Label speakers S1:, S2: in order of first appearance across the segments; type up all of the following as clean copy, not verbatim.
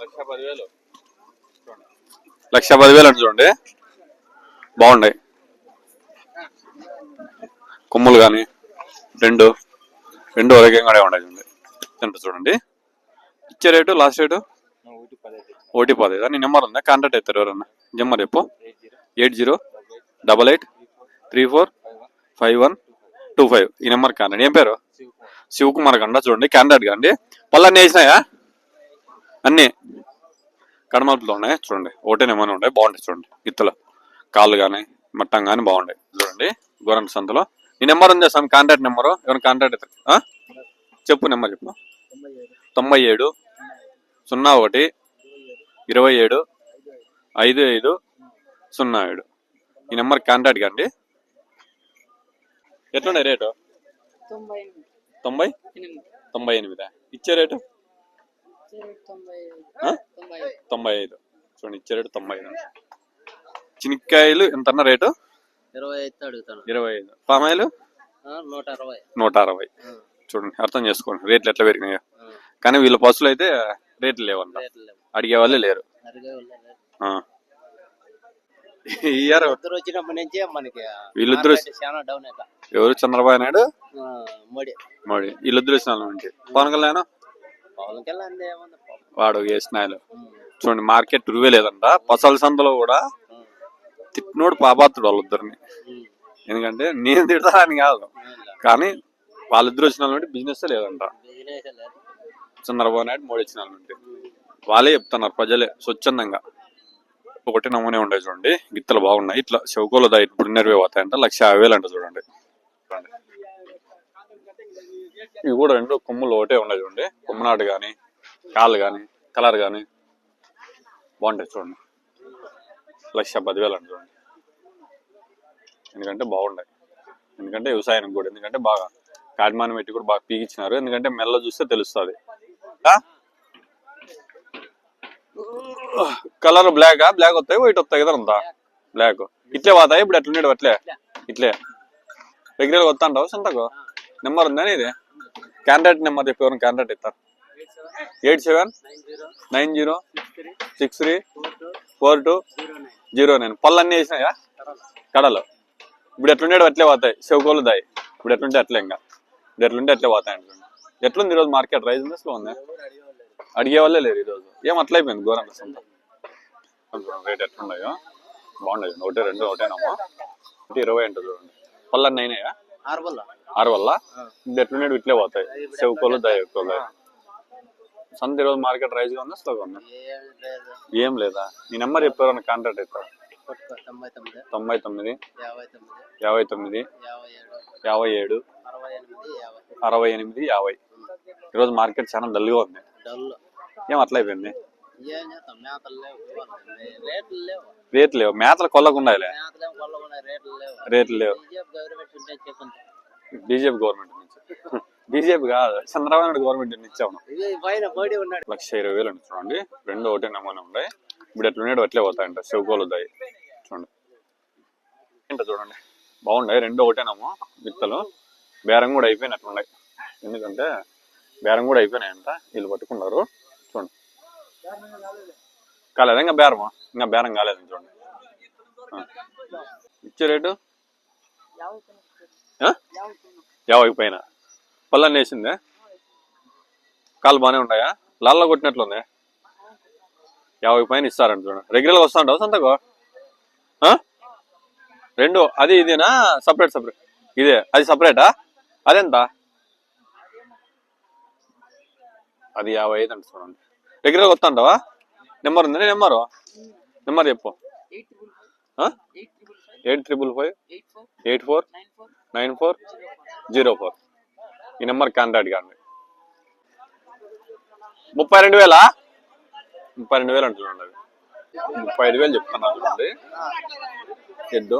S1: 1,10,000 అంటే చూడండి, బాగున్నాయి కొమ్ములు కానీ రెండు రకంగానే ఉన్నాయి చూడండి. ఎంత చూడండి ఇచ్చే రేటు, లాస్ట్ రేటు 1,15. నీ నెంబర్ ఉందా? కాంటాక్ట్ అవుతారు ఎవరన్నా? నెంబర్ చెప్పు. 8088345125. ఈ నెంబర్ కాంటాక్ట్. ఏం పేరు? శివకుమార్ గండ. చూడండి కాంటాక్ట్ కండి. పళ్ళన్నీ వేసినాయా? అన్నీ కడమలుపులో ఉన్నాయి చూడండి. ఒకటే నెంబర్ ఉంటాయి, బాగుంటాయి చూడండి. ఇత్తలు కాళ్ళు కానీ మట్టం కానీ బాగుంటాయి చూడండి. గోరంట సంతలో ఈ నెంబర్ ఉంది సార్, కాంటాక్ట్ నెంబరు. ఎవరైనా కాంటాక్ట్ అవుతారు చెప్పు. నెంబర్ చెప్పు. 97 01 27 5507. ఈ నెంబర్ కాంటాక్ట్ కండి. ఎట్లున్నాయి రేటు? 98. ఇచ్చే రేటు 95. చూడండి ఇచ్చే రేటు 95. చినిక్కాయలు ఎంతన్నా రేటు? 25. పామాయిలు 160. చూడండి అర్థం చేసుకోండి రేట్లు ఎట్లా పెరిగినాయో. కానీ వీళ్ళ పశువులు అయితే రేట్లు లేవంట, అడిగే వాళ్ళే లేరు. వీళ్ళిద్దరు ఎవరు? చంద్రబాబు నాయుడు, మోడీ. వీళ్ళిద్దరు వచ్చిన నుంచి పవన్ కళ్యాణ్ వాడు వేసినాయలు. చూడండి మార్కెట్ రువే లేదంట. పసల సంతలో కూడా తిట్టినోడు పాపాత్రుడు వాళ్ళిద్దరిని. ఎందుకంటే నేను తిడతానని కాదు, కానీ వాళ్ళిద్దరు వచ్చిన నుండి బిజినెస్ లేదంట. చంద్రబాబు నాయుడు, మోడీ వచ్చిన నుండి వాళ్ళే చెప్తున్నారు, ప్రజలే స్వచ్ఛందంగా. ఒకటి నమూనే ఉంటాయి చూడండి. గిత్తలు బాగున్నాయి. ఇట్లా చెవుకోలు ఇప్పుడు 20 పోతాయంట. 1,50,000 అంట చూడండి. ఇవి కూడా రెండు కొమ్ములు ఒకటే ఉన్నాయి చూడండి. కొమ్మనాటు కానీ కాళ్ళు కానీ కలర్ కానీ బాగుంటాయి చూడండి. 1,10,000 అంట చూడండి. ఎందుకంటే బాగున్నాయి, ఎందుకంటే వ్యవసాయానికి కూడా. ఎందుకంటే బాగా కాడ్మాని పెట్టి కూడా బాగా పీకిచ్చినారు. ఎందుకంటే మెల్ల చూస్తే తెలుస్తుంది. కలర్ బ్లాక్ వస్తాయి, వైట్ వస్తాయి కదా అంతా. బ్లాక్ ఇట్లే పోతాయి. ఇప్పుడు ఎట్లుండేది అట్లే ఇట్లే రెగ్యులర్ వస్తా అంటావు. సంతకు నెంబర్ ఉందా ఇది? కాంటాక్ట్ నెంబర్ చెప్పి ఎవరైనా కాంటాక్ట్ ఇస్తారు. 8790634209. పళ్ళన్నీ వేసినాయా? కడలు ఇప్పుడు ఎట్లుండేది అట్లే పోతాయి. చెవుకోలు దాయి ఇప్పుడు ఎట్లుంటే అట్లే, ఇంకా ఇప్పుడు ఎట్లుంటే అట్లే పోతాయి అంటుంది. ఎట్లుంది ఈరోజు మార్కెట్? రైజ్ ఉందా, స్లో ఉందా? అడిగే వాళ్ళే లేరు ఈరోజు. ఏం అట్లా అయిపోయింది ఘోరంగా సంత. రేట్ ఎట్లున్నాయో బాగున్నాయి. 1, 2 ఒకటేనమ్మా. 20 అంట చూడండి. పళ్ళన్నీ అయినాయా? 6 వల్ల ఇప్పుడు ఎట్లుండేవి ఇట్లే పోతాయి. చెవుకోలు దాయి ఎక్కువ. సంత ఈరోజు మార్కెట్ రైజ్ గా ఉందా, స్లోగా ఉందా? ఏం లేదా? ఈ నెంబర్ చెప్పారు కాంటాక్ట్ అవుతారు. 99 59 57 68 50. ఈరోజు మార్కెట్ చాలా డల్గా ఉంది. ఏం అట్లా అయిపోయింది? రేట్లు లేవు. మేతలు కొల్లకుండా రేట్లు లేవు. బీజేపీ గవర్నమెంట్ నుంచి. బీజేపీ కాదు, చంద్రబాబు నాయుడు గవర్నమెంట్ నుంచి ఇచ్చాము. 1,20,000 అండి చూడండి. రెండు ఒకటే నమూనా ఉన్నాయి. ఇప్పుడు ఎట్లున్నాడు అట్లే పోతాయంట. చెవుకోలు దాయి చూడండి. ఏంటో చూడండి బాగున్నాయి. రెండు ఒకటేనమ్మా విత్తలు. బేరం కూడా అయిపోయినట్లున్నాయి. ఎందుకంటే బేరం కూడా అయిపోయినాయంట. వీళ్ళు పట్టుకున్నారు చూడండి. కాలేదా ఇంకా బేరమా? ఇంకా బేరం కాలేదని చూడండి. ఇచ్చే రేటు 50 పైన. పళ్ళన్నీ వేసిందే. కాళ్ళు బాగానే ఉంటాయా? లాల్లో కొట్టినట్లుంది. 50 పైన ఇస్తారంట చూడండి. రెగ్యులర్గా వస్తా ఉంటావు సంతకు? రెండు అది ఇదేనా? సపరేట్ ఇదే అది సపరేటా? అదెంత? అది 55 అంట చూడండి. రెగ్యులర్గా వస్తా ఉంటావా? నెంబర్ ఉంది. నెంబర్ చెప్పు. 8555849404. ఈ నెంబర్ కాంటాక్ట్ కాండి. 32,000 అంట చూడండి. అది 35,000 చెప్తున్నారు చూడండి. ఎద్దు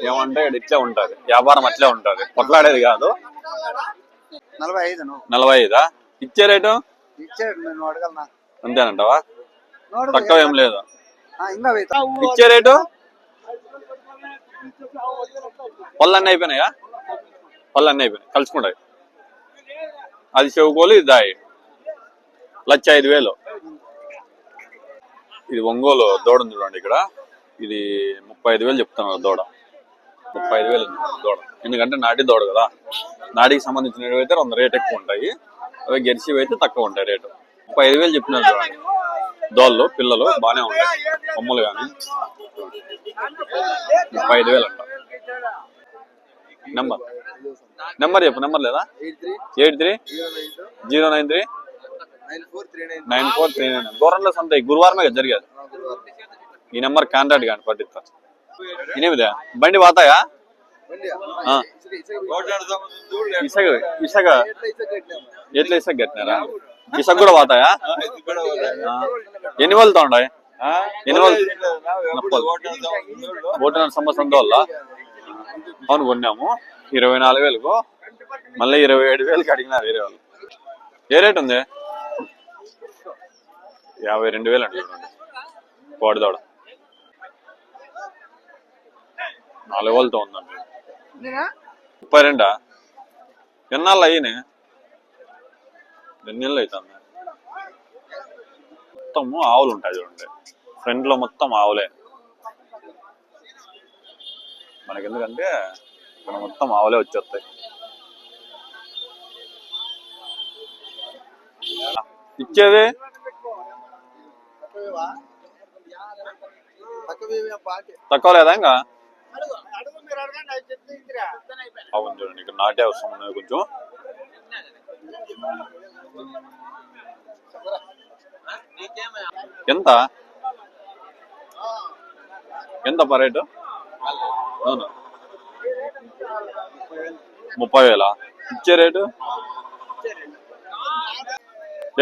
S1: ఏమంటే ఇట్లే ఉంటుంది, వ్యాపారం అట్లే ఉంటుంది, కొట్లాడేది కాదు. 45. ఇచ్చే రేటు అంతేనంటావా? తక్కువ ఏం లేదు. ఇచ్చే రేటు పళ్ళన్నీ అయిపోయినాయా? పళ్ళన్నీ అయిపోయినాయి, కలుసుకుంటాయి. అది చెవుకోలు, ఇది దాయి. 1,05,000. ఇది ఒంగోలు దూడ ఉంది చూడండి ఇక్కడ. ఇది 35,000 చెప్తాను దూడ. 35,000 దూడ. ఎందుకంటే నాటి దూడ కదా, నాటికి సంబంధించినవి అయితే 100 రేట్ ఎక్కువ ఉంటాయి, అవి గెలిచివి అయితే తక్కువ ఉంటాయి రేటు. 35,000 చెప్పినారు చూడండి. దోళ్ళు పిల్లలు బాగానే ఉంటాయి, కొమ్ములు కానీ. 35,000 అంట. నెంబర్ చెప్పు. నెంబర్ లేదా? 83-093-9439. గోరంలో సంత గురువారమే జరిగేది. ఈ నెంబర్ కాంటాక్ట్ కానీ పట్టిస్తా. 8 బండి పోతాయా? ఇసగ ఎట్లా ఇసగ కట్టినారా? ఇసగ కూడా పోతాయా? ఎన్ని వాళ్ళతో ఉన్నాయి? ఎన్ని వాళ్ళు? 1 సంవత్సరం వల్ల అవును కొన్నాము 24,000కు. మళ్ళీ 27,000కి అడిగినారు వేరే వాళ్ళు. ఏ రేట్ ఉంది? 52,000 అంటే కోడిదోడ. 4 వాళ్ళతో ఉందండి. 32 ఎన్నాళ్ళు అయ్యి? 2 నెలలు అవుతుంది. మొత్తము ఆవులు ఉంటాయి చూడండి, ఫ్రంట్ లో మొత్తం ఆవులే. మనకి ఎందుకంటే ఇక్కడ మొత్తం ఆవులే వచ్చేస్తాయి. ఇచ్చేది తక్కువ లేదా? ఇంకా అవును చూడండి, ఇక్కడ నాటే అవసరం ఉన్నది కొంచెం. ఎంత ఎంత రేటు? అవును 30,000. ఇచ్చే రేటు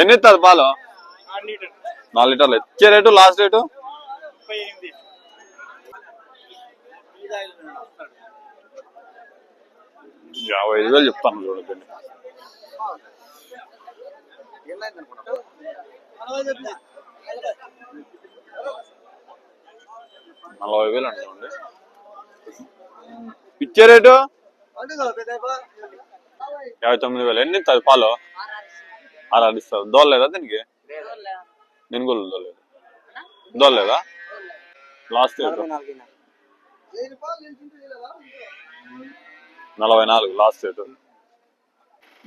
S1: ఎన్ని ఇస్తుంది పాలు? 4 లీటర్లు. ఇచ్చే రేటు లాస్ట్ రేటు 55,000 చెప్తాను చూడండి. 40,000 అండి చూడండి. ఇచ్చే రేటు 59,000. ఎన్ని ఇస్తుంది పాలు? 6 ఇస్తారు. దోలేదా దీనికి? నేను కూడా దోలేదు. దోలేదా? Last rate 44 last rate.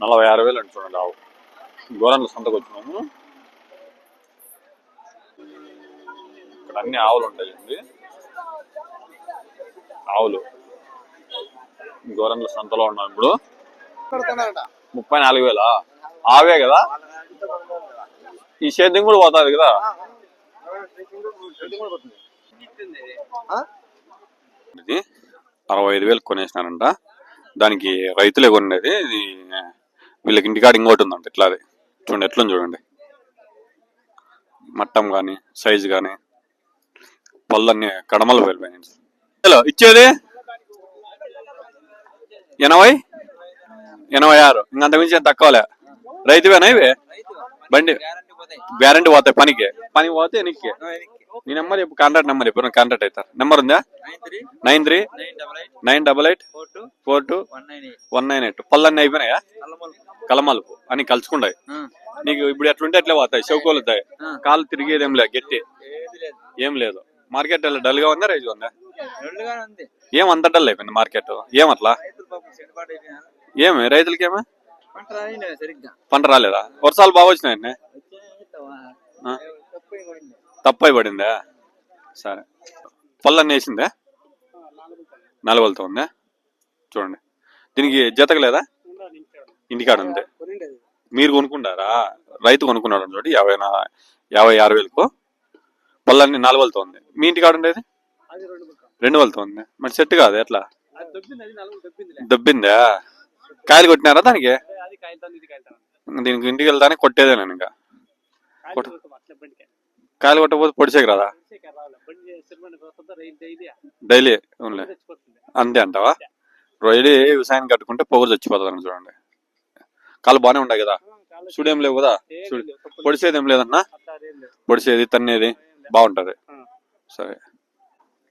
S1: 46,000 అండి చూడండి ఆవు. గోరంలో సంతకు వచ్చినాము. ఇక్కడ అన్ని ఆవులు ఉంటాయండి. ఆవులు గోరంలో సంతలో ఉన్నాం ఇప్పుడు. 34,000 ఆవే కదా? ఈ సేద్యం కూడా పోతుంది కదా? ఇది 65,000 కొనేసినారంట. దానికి రైతులే కొనేది. వీళ్ళకి ఇంటికాడ ఇంకోటి ఉందంట. ఇట్లా అది చూడండి, ఎట్లా చూడండి. మట్టం కానీ సైజు కానీ పళ్ళన్నీ కడమలు వెళ్ళిపోయినాయి. ఇచ్చేది 80-86. ఇంకంత మించి తక్కువలే. రైతువేనా ఇవి? బండి గ్యారంటీ పోతాయి. పనికి పోతే ఎనికి. నీ నెంబర్ చెప్పు, కాంటాక్ట్ నెంబర్ చెప్పు, కాంటాక్ట్ అవుతారు. నెంబర్ ఉందా? 93-988-42-198. పళ్ళన్నీ అయిపోయినాయా? కలమలుపు అని కలుసుకుంటాయి. నీకు ఇప్పుడు ఎట్లుంటే ఎట్లా పోతాయి, చెవుకోలు వస్తాయి. కాళ్ళు తిరిగేది ఏం లేదు, గట్టి ఏం లేదు. మార్కెట్ డల్ గా ఉందా, రైజ్ ఉందా? ఏం అంత డల్ అయిపోయింది మార్కెట్? ఏమట్లా? ఏమి రైతులకి ఏమే పంట రాలేదా? వర్షాలు బాగా వచ్చినాయండి. తప్పై పడిందా? సరే. పళ్ళన్నీ వేసిందా? 4 వాళ్ళతో ఉందా? చూడండి. దీనికి జతకు లేదా? ఇంటికాడ ఉంది. మీరు కొనుక్కుంటారా? రైతు కొనుక్కున్నాడు చూడండి. 56,000కు పళ్ళన్నీ 4 వాళ్ళతో ఉంది. మీ ఇంటికాడ ఉండేది 2 వాళ్ళతో ఉంది. మరి సెట్ కాదు ఎట్లా? దబ్బిందా? కాయలు కొట్టినారా దానికి? దీనికి ఇంటికి వెళ్తానే కొట్టేదే నేను. ఇంకా కాయలు కొట్టకపోతే పొడిసేకి రాదా? డైలీ అంతే అంటావా? డైలీ వ్యవసాయాన్ని కట్టుకుంటే పొగరు చచ్చిపోతుంది చూడండి. కాళ్ళు బాగానే ఉంటాయి కదా? చూడేం లేవు కదా? చూడు, పొడిసేది ఏం లేదన్నా. పొడిసేది తన్నేది బాగుంటది. సరే.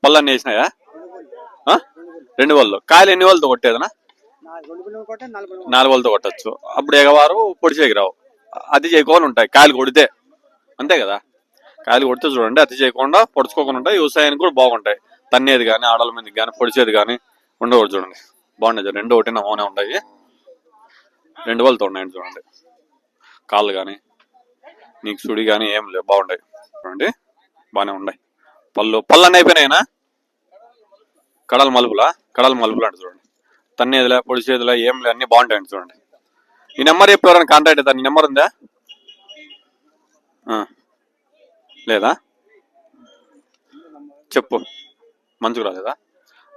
S1: పళ్ళన్నీ వేసినాయా? 2 వాళ్ళు. కాయలు ఎన్ని వాళ్ళతో కొట్టేదనా? 4 వాళ్ళతో కొట్టచ్చు. అప్పుడు ఎగవారు పొడిసేకి రావు. అది చేయకోవాలి ఉంటాయి కాయలు కొడితే, అంతే కదా? కాయలు కొడితే చూడండి అతి చేయకుండా పొడుచుకోకుండా వ్యవసాయానికి కూడా బాగుంటాయి. తన్నేది కానీ ఆడల మీదకి కానీ పొడిచేది కానీ ఉండకూడదు చూడండి. బాగున్నాయి రెండు ఒకటి నమూనే ఉంటాయి. 2 వాళ్ళతో ఉన్నాయండి చూడండి. కాళ్ళు కానీ నీకు సుడి కానీ ఏం లేవు బాగుంటాయి చూడండి. బాగానే ఉన్నాయి. పళ్ళు అన్నీ అయిపోయినాయినా కడల మలుపులా అంటే చూడండి. తన్నేదిలే పొడిచేదిలే ఏం లే అన్ని బాగుంటాయండి చూడండి. ఈ నెంబర్ చెప్పి ఎవరైనా కాంటాక్ట్ అవుతారు. నీ నెంబర్ ఉందా? లేదా చెప్పు. మంచిగా రాలేదా?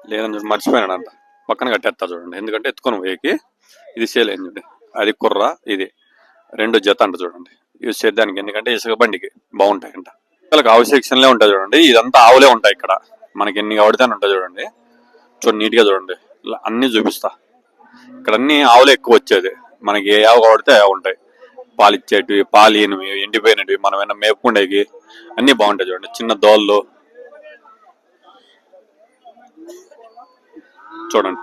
S1: లేదని చూడండి మర్చిపోయినాడంట. పక్కన కట్టేస్తా చూడండి. ఎందుకంటే ఎత్తుకొని పోయేకి ఇది చేయలేదు చూడండి. అది కుర్ర ఇది 2 జత అంట చూడండి. యూజ్ చేద్దానికి ఎందుకంటే ఇసుక బండికి బాగుంటాయంట. వాళ్ళకి ఆవు సెక్షన్లే ఉంటాయి చూడండి. ఇదంతా ఆవులే ఉంటాయి ఇక్కడ. మనకి ఎన్ని కడితేనే ఉంటాయి చూడండి. చూడండి నీట్గా చూడండి. ఇలా అన్ని చూపిస్తా. ఇక్కడ అన్ని ఆవులే ఎక్కువ వచ్చేది. మనకి ఏ ఆవు కడితే ఆవు ఉంటాయి. పాలు ఇచ్చేటివి, పాలు ఈనవి, ఎండిపోయినవి, మనం ఏమైనా మేపుకుండేవి అన్ని బాగుంటాయి చూడండి. చిన్న దోళ్ళు చూడండి.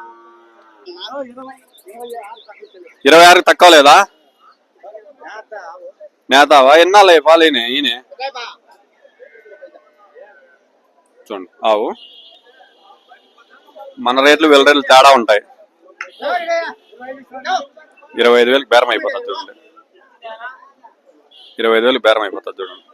S1: 26 తక్కువ లేదా? మేతావా ఎన్నాళ్ళ పాలు ఈయన చూడండి. ఆవు మన రేట్లు వీళ్ళ రేట్లు తేడా ఉంటాయి. 25,000 బేరం అయిపోతుంది చూడండి. 25,000 బేరం అయిపోతుంది చూడండి.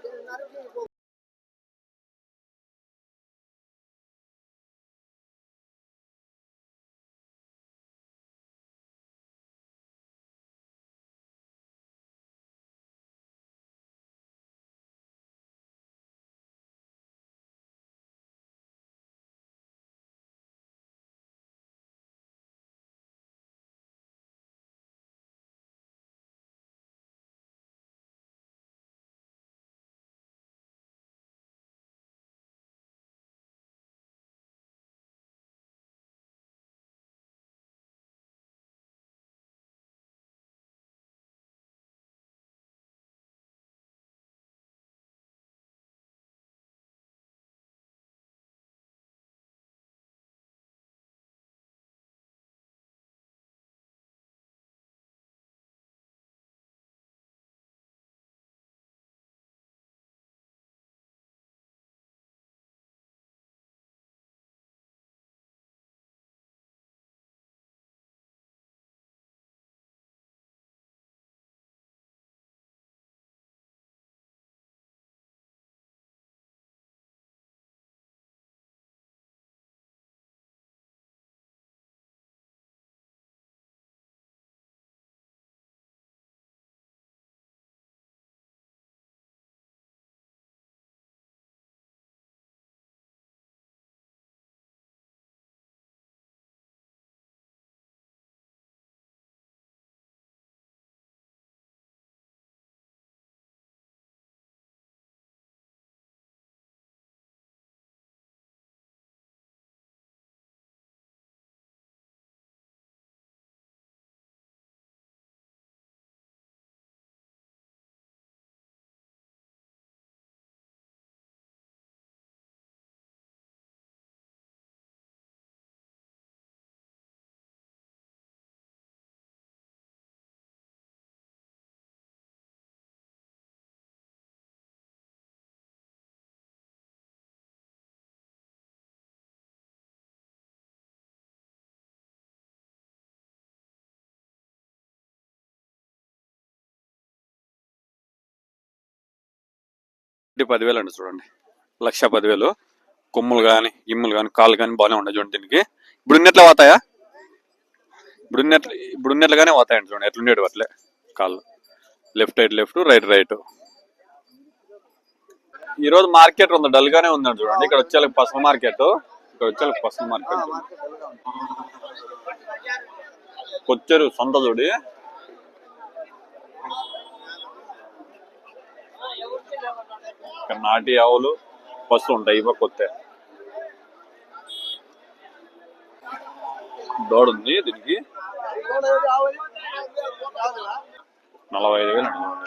S1: ఇది 10,000 అండి చూడండి. 1,10,000 కొమ్ములు కానీ ఇమ్ములు కానీ కాళ్ళు కానీ బాగానే ఉన్నాయి చూడండి. దీనికి ఇప్పుడు ఉన్నట్లే పోతాయా? ఇప్పుడున్నట్లుగానే పోతాయండి చూడండి. ఎట్లుండేవి అట్లే కాళ్ళు. Left right right. ఈ రోజు మార్కెట్ ఉంది డల్ గానే ఉందండి చూడండి. ఇక్కడ వచ్చే పసల మార్కెట్. కొచ్చేరు సొంత జోడి. ఇక్కడ నాటి ఆవులు పసు ఉంటాయి. ఇవ్వ కొత్త దోడుంది దీనికి 45,000 అండి.